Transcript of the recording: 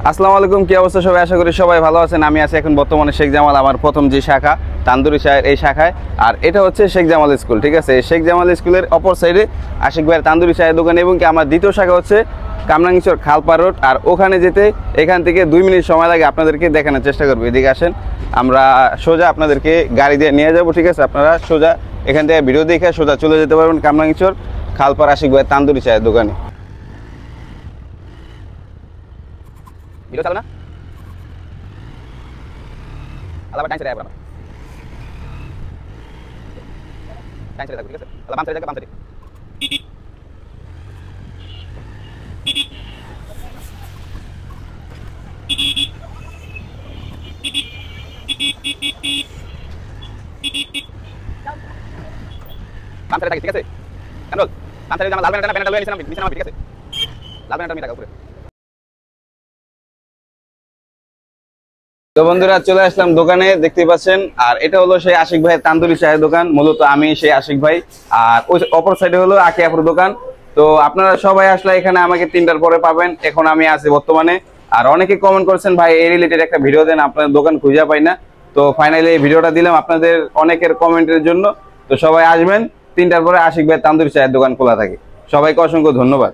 আসসালামু আলাইকুম, কি অবস্থা সবাই? আশা করি সবাই ভালো আছেন। আমি আছি এখন বর্তমানে শেখ জামাল, আমার প্রথম যে শাখা তান্দুরি চায়ের এই শাখায়। আর এটা হচ্ছে শেখ জামাল স্কুল, ঠিক আছে? শেখ জামাল স্কুলের অপর সাইডে আশিক ভাইয়ের তান্দুরি চায়ের দোকান, এবং কি আমার দ্বিতীয় শাখা হচ্ছে কামরাঙ্গীরচর খালপাড় রোড। আর ওখানে যেতে এখান থেকে 2 মিনিট সময় লাগে। আপনাদেরকে দেখানোর চেষ্টা করবো, এদিকে আসেন, আমরা সোজা আপনাদেরকে গাড়ি দিয়ে নিয়ে যাবো, ঠিক আছে? আপনারা সোজা এখান থেকে ভিডিও দেখে সোজা চলে যেতে পারবেন কামরাঙ্গীরচর খালপাড় আশিক ভাইয়ের তান্দুরি চায়ের দোকানে। ভিডিও চালো না, আলাদা টাইম সেটা আবার টাইম সেটা ঠিক আছে? আলাদা বাম সাইডে বাম সাইডে বাম সাইডে ঠিক আছে? কামরুল বাম সাইডে আমার লাল ব্যানারটা ব্যানারটা লয়ে নিছেন আমি, ঠিক আছে? লাল ব্যানারটা আমি টাকা উপরে। তো বন্ধুরা, চলে আসলাম দোকানে, দেখতে পাচ্ছেন। আর এটা হলো সেই আশিক ভাইয়ের তান্দুরি চায়ের দোকান। মূলত আমি সেই আশিক ভাই, আর ওই অপর সাইডে হলো আকিয়াপুর দোকান। তো আপনারা সবাই আসলে এখানে আমাকে 3টার পরে পাবেন। এখন আমি আছি বর্তমানে। আর অনেকে কমেন্ট করছেন, ভাই এই রিলেটেড একটা ভিডিও দেন, আপনাদের দোকান খুঁজে পাই না। তো ফাইনালি এই ভিডিওটা দিলাম আপনাদের অনেকের কমেন্টের জন্য। তো সবাই আসবেন, 3টার পরে আশিক ভাইয়ের তান্দুরি চায়ের দোকান খোলা থাকে। সবাইকে অসংখ্য ধন্যবাদ।